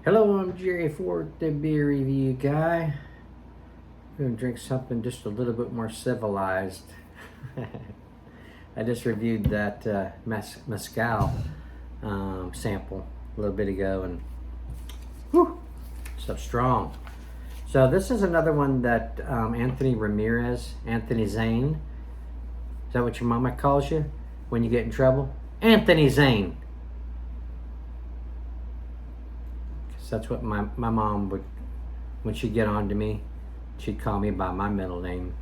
Hello, I'm Jerry Ford, the beer review guy. I'm gonna drink something just a little bit more civilized. I just reviewed that mezcal sample a little bit ago, and whew, so strong. So this is another one that Anthony Ramirez, Anthony Zane. Is that what your mama calls you when you get in trouble? Anthony Zane. That's what my mom would, when she'd get on to me, she'd call me by my middle name.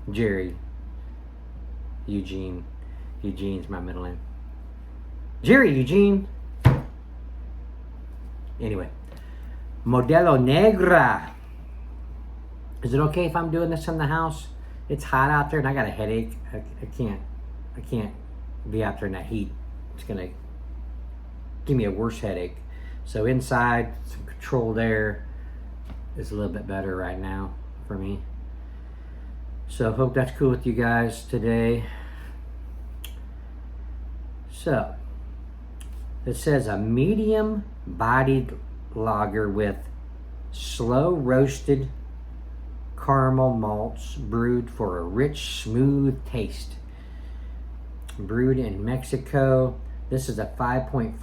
Jerry. Eugene. Eugene's my middle name. Jerry Eugene. Anyway. Modelo Negra. Is it okay if I'm doing this in the house? It's hot out there and I got a headache. I can't be out there in that heat. It's gonna give me a worse headache. So inside, some controlled air is a little bit better right now for me. So hope that's cool with you guys today. So it says a medium bodied lager with slow roasted caramel malts brewed for a rich, smooth taste. Brewed in Mexico. This is a 5.4%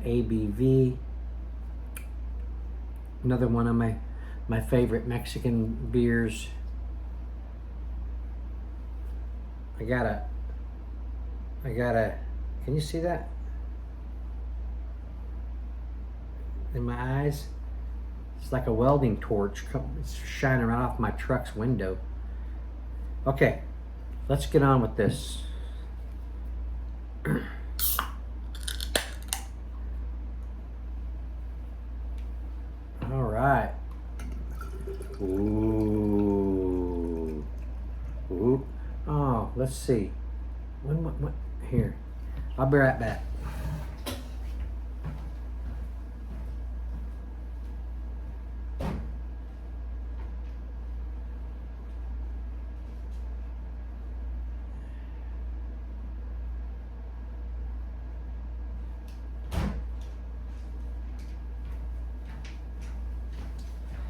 ABV. Another one of my favorite Mexican beers. I gotta, can you see that? In my eyes? It's like a welding torch. It's shining right off my truck's window. Okay, let's get on with this. All right. Ooh. Ooh. Oh, let's see. What? Here. I'll be right back.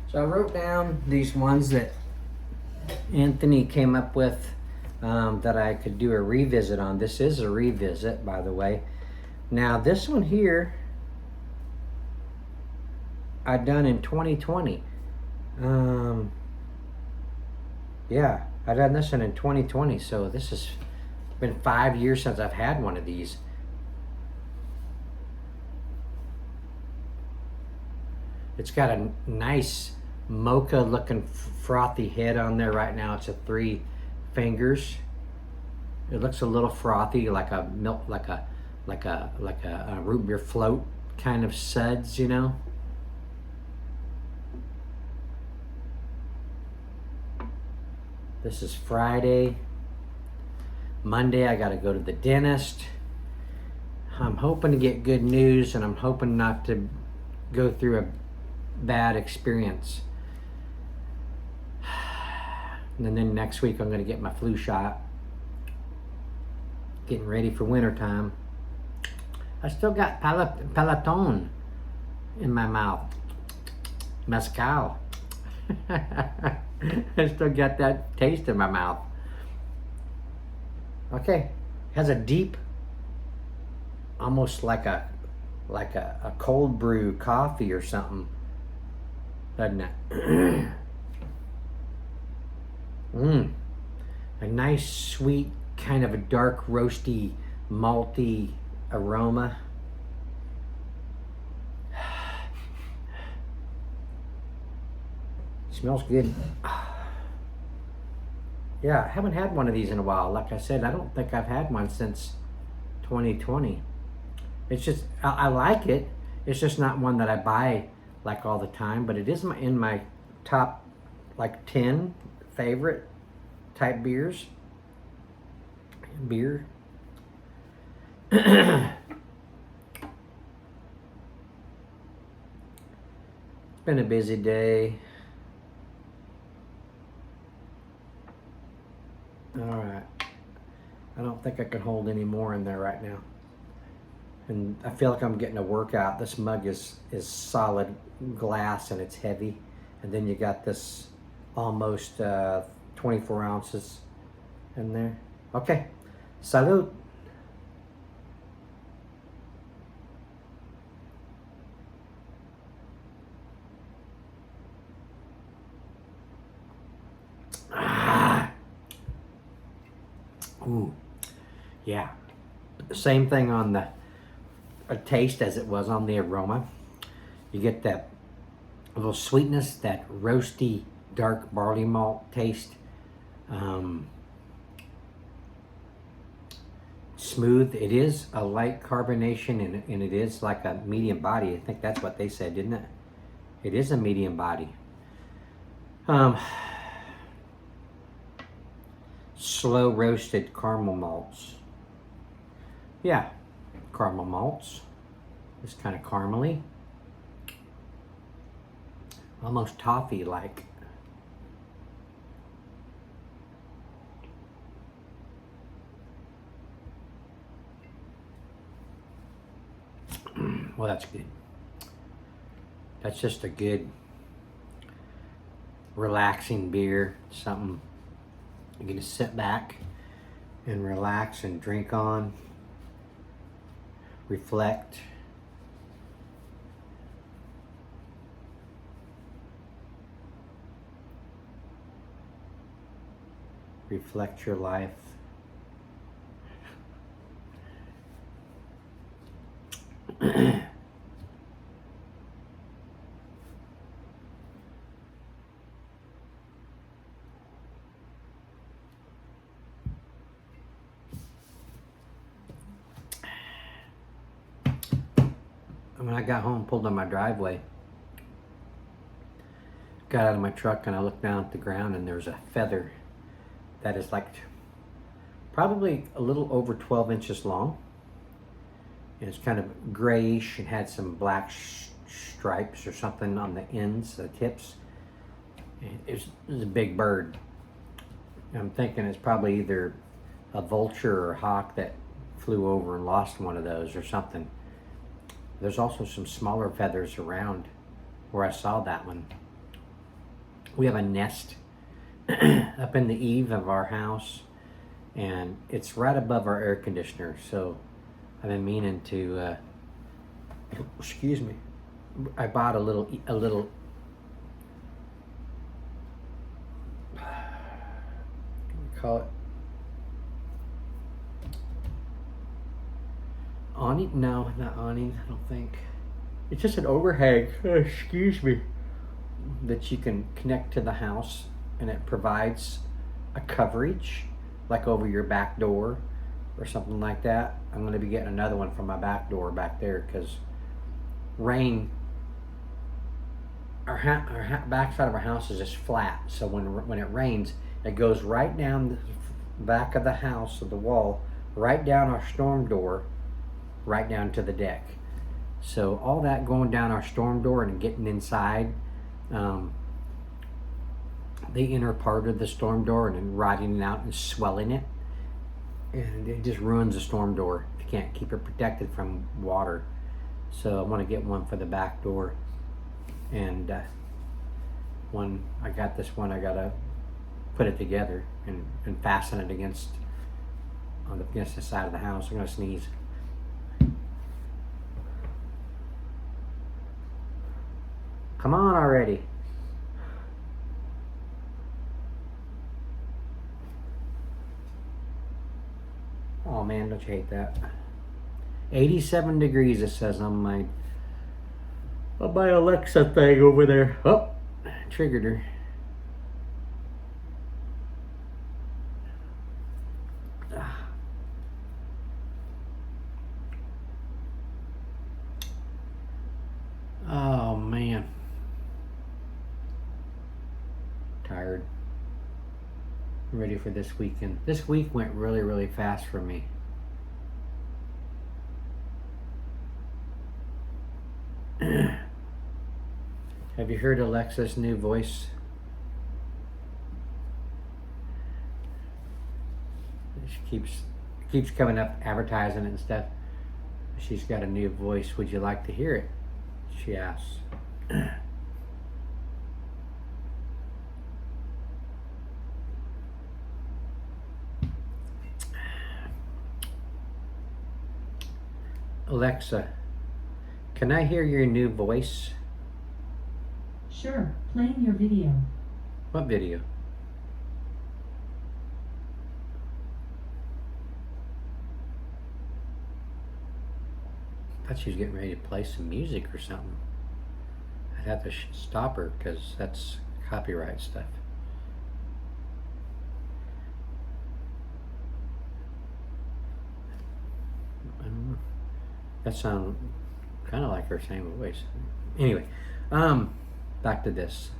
So I wrote down these ones that Anthony came up with that I could do a revisit on. This is a revisit, by the way. Now this one here, I done in 2020. Yeah, I done this one in 2020. So this has been 5 years since I've had one of these. It's got a nice mocha looking frothy head on there right now. It's a 3 fingers. It looks a little frothy, like a milk, like a root beer float kind of suds, you know. This is Friday. Monday I got to go to the dentist. I'm hoping to get good news, and I'm hoping not to go through a bad experience. And then next week I'm going to get my flu shot. Getting ready for winter time. I still got palatone in my mouth. Mezcal. I still got that taste in my mouth. Okay. Has a deep, almost like a cold brew coffee or something, doesn't it? A nice, sweet, kind of a dark, roasty, malty aroma. Smells good. Yeah, I haven't had one of these in a while. Like I said, I don't think I've had one since 2020. It's just, I like it. It's just not one that I buy like all the time, but it is in my top like 10 favorite type beer. It's been a busy day. All right. I don't think I can hold any more in there right now. And I feel like I'm getting a workout. This mug is solid glass and it's heavy. And then you got this almost 24 ounces in there. Okay, salud. Ah. Ooh, yeah. Same thing on the taste as it was on the aroma. You get that little sweetness, that roasty dark barley malt taste. Smooth. It is a light carbonation, and it is like a medium body. I think that's what they said, didn't it? It is a medium body. Slow roasted caramel malts. Yeah, caramel malts. It's kind of caramely. Almost toffee-like. Well, that's good. That's just a good, relaxing beer. Something you're gonna sit back and relax and drink on, reflect. Reflect your life. When I got home, pulled on my driveway, got out of my truck and I looked down at the ground and there's a feather that is like probably a little over 12 inches long. And it's kind of grayish and had some black stripes or something on the ends, the tips. And it was a big bird. I'm thinking it's probably either a vulture or a hawk that flew over and lost one of those or something. There's also some smaller feathers around where I saw that one. We have a nest up in the eave of our house, and it's right above our air conditioner. So I've been meaning to, excuse me, I bought a little, what do you call it? Awning? No, not awning, I don't think. It's just an overhang, excuse me, that you can connect to the house, and it provides a coverage, like over your back door or something like that. I'm going to be getting another one from my back door back there because rain, our back side of our house is just flat. So when it rains, it goes right down the back of the house, of the wall, right down our storm door, right down to the deck. So all that going down our storm door and getting inside, the inner part of the storm door, and then rotting it out and swelling it, and it just ruins the storm door if you can't keep it protected from water. So I want to get one for the back door, and when I got this one, I gotta put it together and fasten it against the side of the house. I'm gonna sneeze. Come on already. Oh man, don't you hate that? 87 degrees it says on my Alexa thing over there. Oh, triggered her. Oh man. Tired. Ready for this weekend. This week went really, really fast for me. Have you heard Alexa's new voice? She keeps coming up advertising it and stuff. She's got a new voice. Would you like to hear it? She asks. Alexa, can I hear your new voice? Sure, playing your video. What video? I thought she was getting ready to play some music or something. I'd have to stop her because that's copyright stuff. That sounds kind of like her same voice. Anyway, back to this.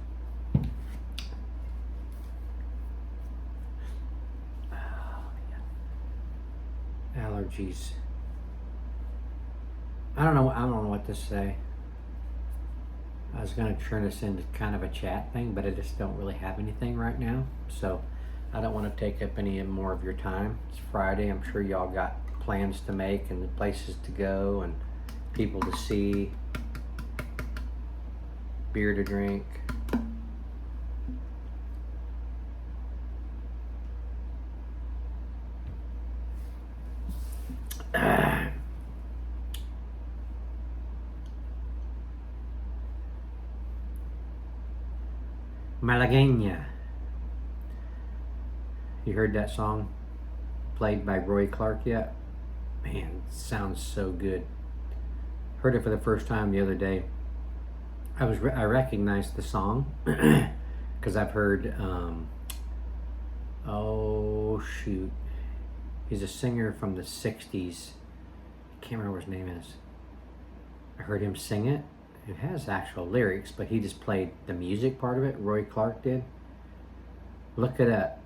Allergies. I don't know what to say. I was going to turn this into kind of a chat thing, but I just don't really have anything right now. So I don't want to take up any more of your time. It's Friday. I'm sure y'all got plans to make and places to go and people to see, beer to drink. Malagueña. You heard that song played by Roy Clark yet? Man, it sounds so good. Heard it for the first time the other day. I recognized the song because I've heard. Oh shoot, he's a singer from the '60s. I can't remember what his name is. I heard him sing it. It has actual lyrics, but he just played the music part of it. Roy Clark did. Look it up.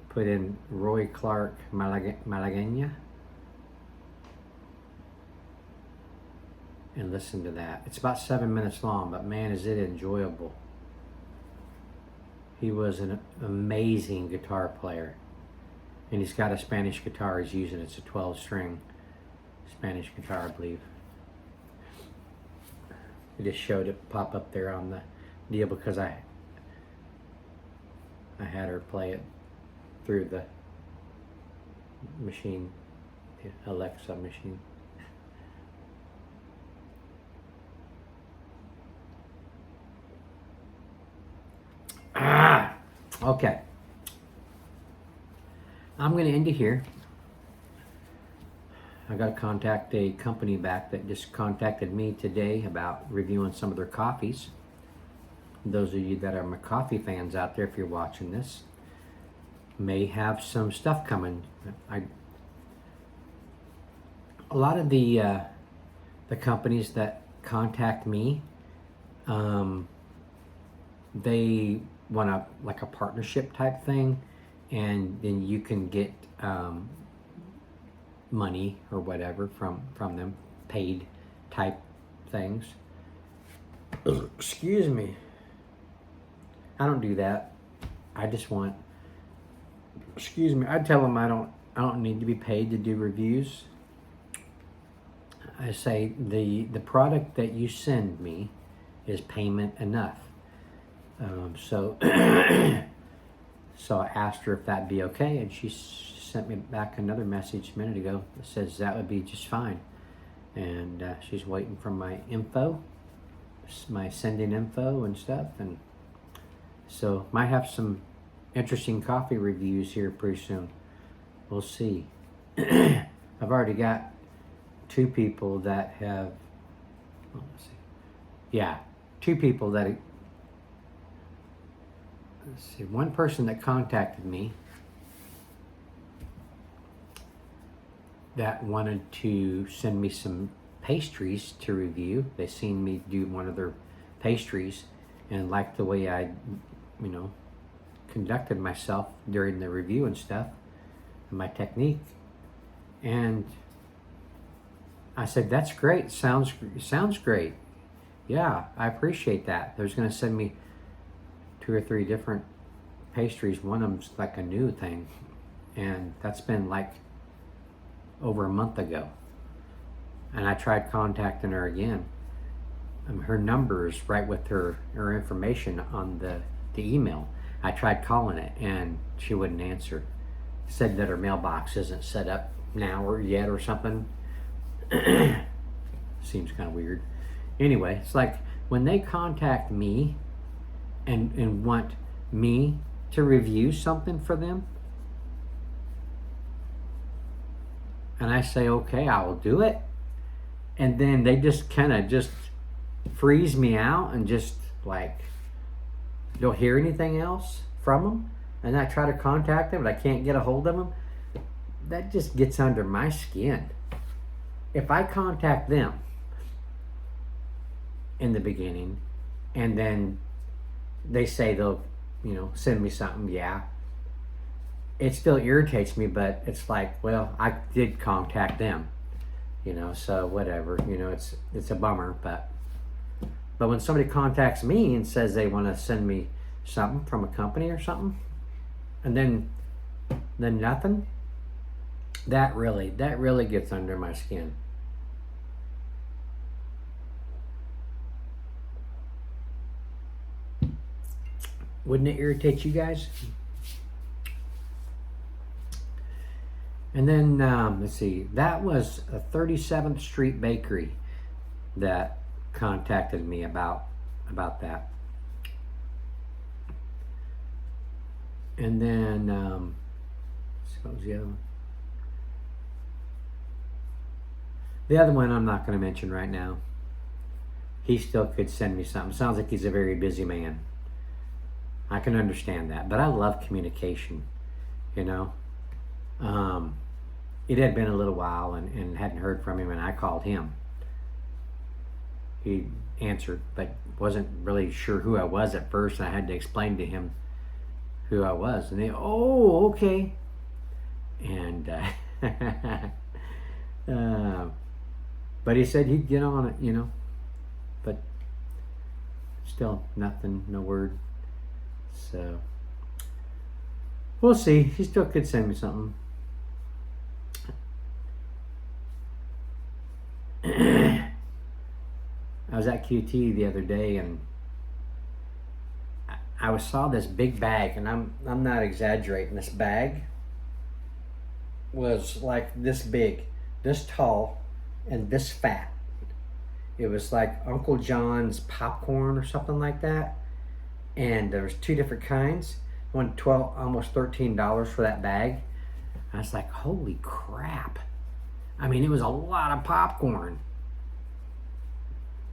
Put in Roy Clark Malagueña and listen to that. It's about 7 minutes long, but man, is it enjoyable. He was an amazing guitar player, and he's got a Spanish guitar he's using. It's a 12-string Spanish guitar, I believe. I just showed it pop up there on the deal because I had her play it through the machine, the Alexa machine. Okay. I'm going to end it here. I got to contact a company back that just contacted me today about reviewing some of their coffees. Those of you that are my coffee fans out there, if you're watching this, may have some stuff coming. A lot of the companies that contact me, they want a partnership type thing, and then you can get money or whatever from them, paid type things. Excuse me. I don't do that. I just want. Excuse me. I tell them I don't need to be paid to do reviews. I say the product that you send me is payment enough. So I asked her if that'd be okay, and she sent me back another message a minute ago that says that would be just fine. And she's waiting for my info, my sending info and stuff, and so might have some interesting coffee reviews here pretty soon. We'll see. I've already got 2 people that have. Oh, let's see. Yeah, 2 people that. Let's see. One person that contacted me that wanted to send me some pastries to review. They seen me do one of their pastries and liked the way I, conducted myself during the review and stuff, and my technique. And I said, "That's great. Sounds great. Yeah, I appreciate that." They're going to send me 2 or 3 different pastries. One of them's like a new thing, and that's been like over a month ago. And I tried contacting her again. Her number is right with her information on the email. I tried calling it and she wouldn't answer. Said that her mailbox isn't set up now or yet or something. Seems kind of weird. Anyway, it's like when they contact me and want me to review something for them, and I say, okay, I will do it. And then they just kind of just freeze me out and just like don't hear anything else from them. And I try to contact them, but I can't get a hold of them. That just gets under my skin. If I contact them in the beginning and then they say they'll, send me something, yeah, it still irritates me, but it's like, well, I did contact them, so whatever, it's a bummer, but when somebody contacts me and says they want to send me something from a company or something, and then nothing, that really gets under my skin. Wouldn't it irritate you guys? And then, let's see, that was a 37th Street Bakery that contacted me about that. And then, what was the other one? The other one I'm not going to mention right now. He still could send me something. Sounds like he's a very busy man. I can understand that, but I love communication, It had been a little while and hadn't heard from him, and I called him. He answered, but wasn't really sure who I was at first, and I had to explain to him who I was. And they, oh, okay. And but he said he'd get on it, but still nothing, no word. So we'll see. He still could send me something. I was at QT the other day and I saw this big bag, and I'm not exaggerating. This bag was like this big, this tall, and this fat. It was like Uncle John's popcorn or something like that. And there was two different kinds. One almost $13 for that bag. I was like, holy crap. I mean, it was a lot of popcorn.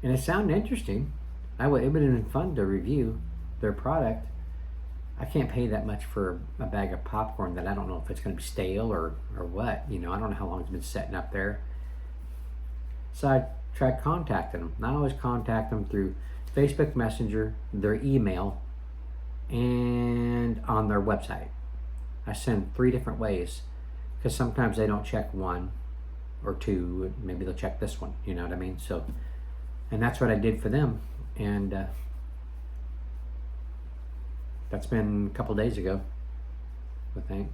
And it sounded interesting. It would have been fun to review their product. I can't pay that much for a bag of popcorn that I don't know if it's going to be stale or what. I don't know how long it's been sitting up there. So I tried contacting them. And I always contact them through Facebook Messenger, their email, and on their website. I send 3 different ways because sometimes they don't check 1 or 2. Maybe they'll check this one. You know what I mean? So, and that's what I did for them. And that's been a couple days ago, I think.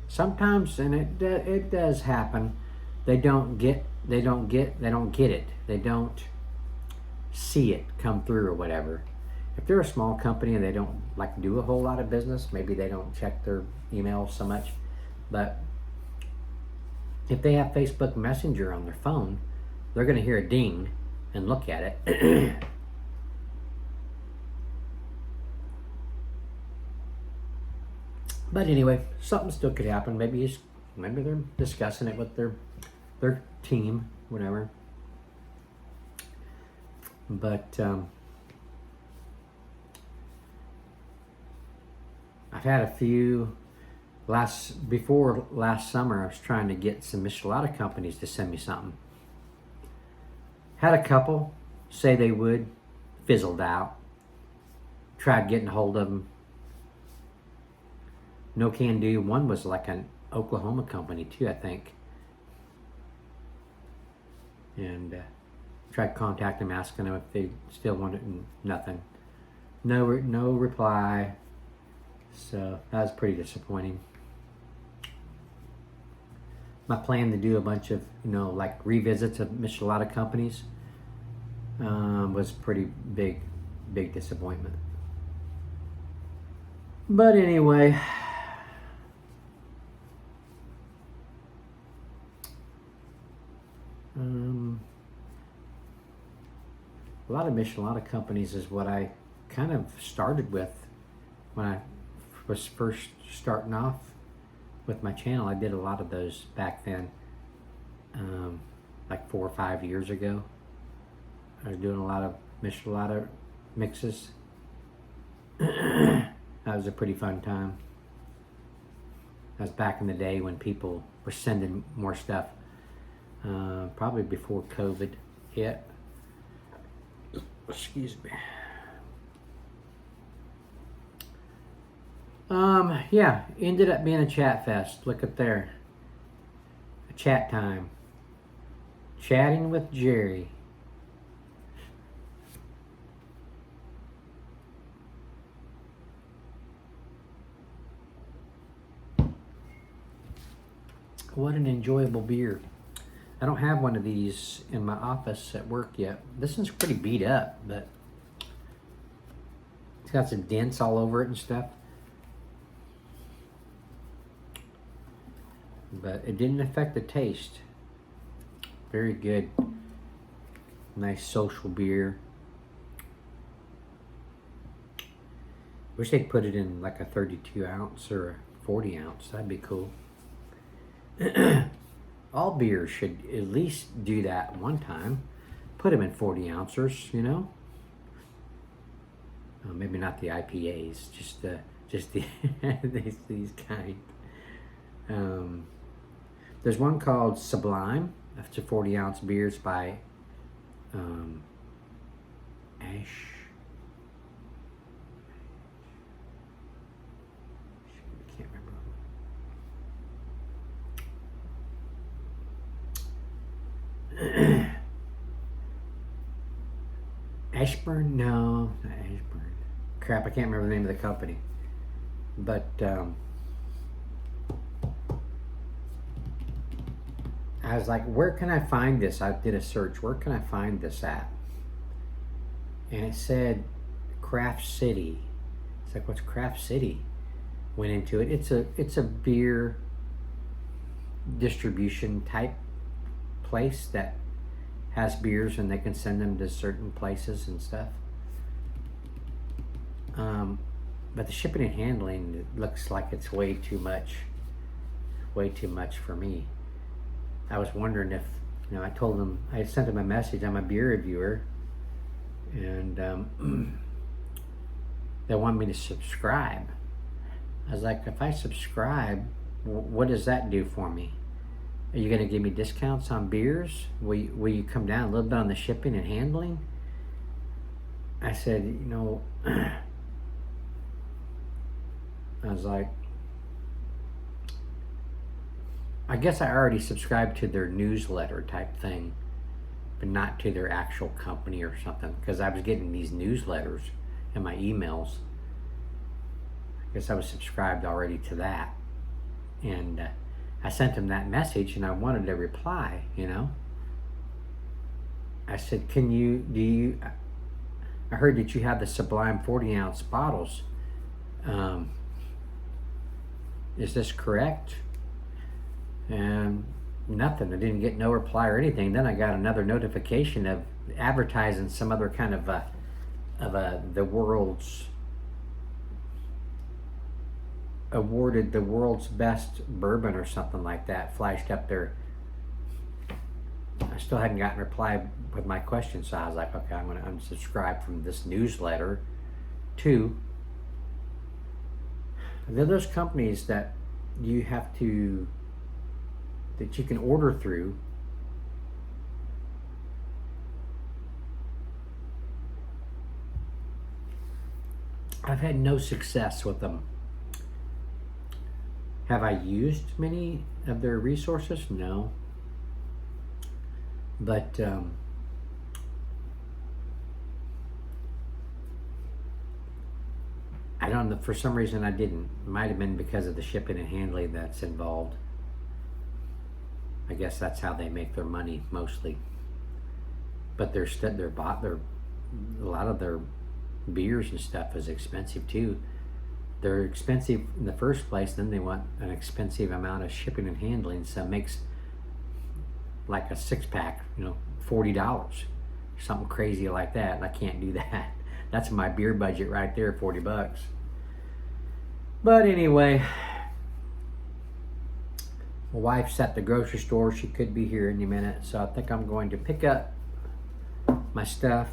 Sometimes, and it does happen, they don't get it. They don't see it come through or whatever. If they're a small company and they don't do a whole lot of business, maybe they don't check their emails so much. But if they have Facebook Messenger on their phone, they're going to hear a ding and look at it. But anyway, something still could happen. Maybe they're discussing it with their team, whatever. But I've had a few before last summer. I was trying to get some Michelada companies to send me something. Had a couple say they would, fizzled out. Tried getting a hold of them. No can do. One was like an Oklahoma company too, I think. And tried contacting them, asking them if they still wanted it, and nothing. No reply. So that was pretty disappointing. my plan to do a bunch of, like revisits of Michelada companies was pretty big disappointment. But anyway, a lot of Michelada companies is what I kind of started with when I was first starting off with my channel. I did a lot of those back then, like 4 or 5 years ago. I was doing a lot of Michelada mixes. That was a pretty fun time. That was back in the day when people were sending more stuff, probably before COVID hit. Excuse me. Yeah, ended up being a chat fest. Look at there. A chat time. Chatting with Jerry. What an enjoyable beer. I don't have one of these in my office at work yet. This one's pretty beat up, but it's got some dents all over it and stuff. But it didn't affect the taste. Very good. Nice social beer. Wish they'd put it in like a 32 ounce or a 40 ounce. That'd be cool. All beers should at least do that one time. Put them in 40 ounces, maybe not the IPAs, just the these kind. There's one called Sublime. That's a 40 ounce beer. It's by Ash. I can't remember. Ashburn? No, not Ashburn. Crap, I can't remember the name of the company. But I was like, where can I find this? I did a search. Where can I find this at? And it said Craft City. It's like, what's Craft City? Went into it. It's a beer distribution type place that has beers and they can send them to certain places and stuff. But the shipping and handling, it looks like it's way too much for me. I was wondering if, I told them, I sent them a message. I'm a beer reviewer, and they want me to subscribe. I was like, if I subscribe, what does that do for me? Are you going to give me discounts on beers? Will you come down a little bit on the shipping and handling? I said, I was like, I guess I already subscribed to their newsletter type thing, but not to their actual company or something, because I was getting these newsletters in my emails. I guess I was subscribed already to that. And I sent them that message and I wanted a reply, I said, I heard that you have the Sublime 40 ounce bottles. Is this correct? And nothing. I didn't get no reply or anything. Then I got another notification of advertising some other kind of the world's awarded the world's best bourbon or something like that flashed up there. I still hadn't gotten a reply with my question, so I was like, okay, I'm going to unsubscribe from this newsletter. Two, there are those companies that you can order through. I've had no success with them. Have I used many of their resources? No. But I don't know, for some reason I didn't. It might have been because of the shipping and handling that's involved. I guess that's how they make their money mostly. But a lot of their beers and stuff is expensive too. They're expensive in the first place, then they want an expensive amount of shipping and handling, so it makes like a 6-pack, $40, something crazy like that. I can't do that. That's my beer budget right there, $40. But anyway, my wife's at the grocery store. She could be here any minute, so I think I'm going to pick up my stuff,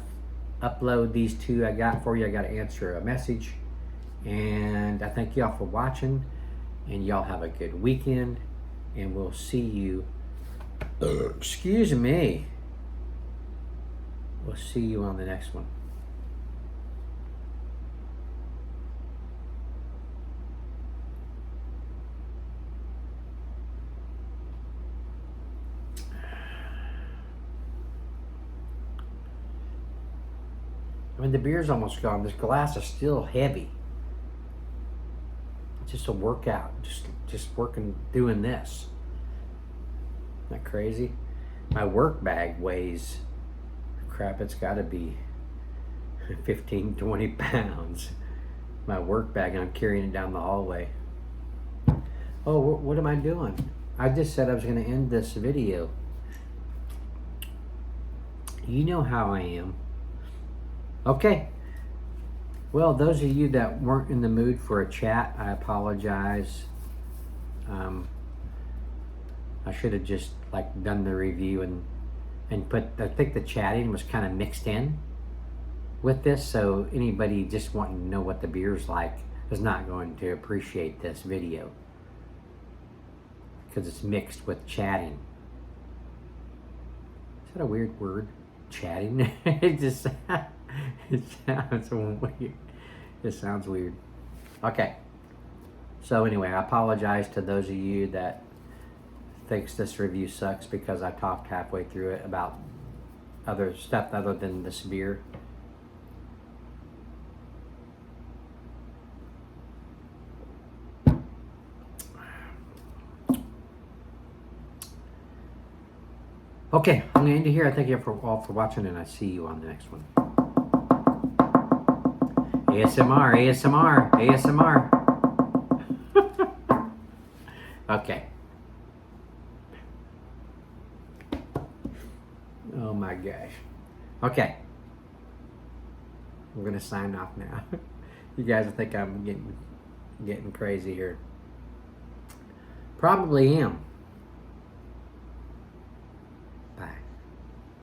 upload these two I got for you. I got to answer a message, and I thank y'all for watching, and y'all have a good weekend, and we'll see you. Excuse me. We'll see you on the next one. I mean, the beer's almost gone. This glass is still heavy. It's just a workout. Just working, doing this. Isn't that crazy? My work bag weighs, crap, it's got to be 15, 20 pounds. My work bag, and I'm carrying it down the hallway. Oh, what am I doing? I just said I was going to end this video. You know how I am. Okay. Well, those of you that weren't in the mood for a chat, I apologize. I should have just done the review and put, I think the chatting was kind of mixed in with this, so anybody just wanting to know what the beer's like is not going to appreciate this video because it's mixed with chatting. Is that a weird word? Chatting? It just it sounds weird. It sounds weird. Okay. So anyway, I apologize to those of you that thinks this review sucks because I talked halfway through it about other stuff other than this beer. Okay, I'm going to end it here. I thank you all for watching, and I see you on the next one. ASMR, ASMR, ASMR. Okay. Oh my gosh. Okay. We're going to sign off now. You guys think I'm getting crazy here. Probably am.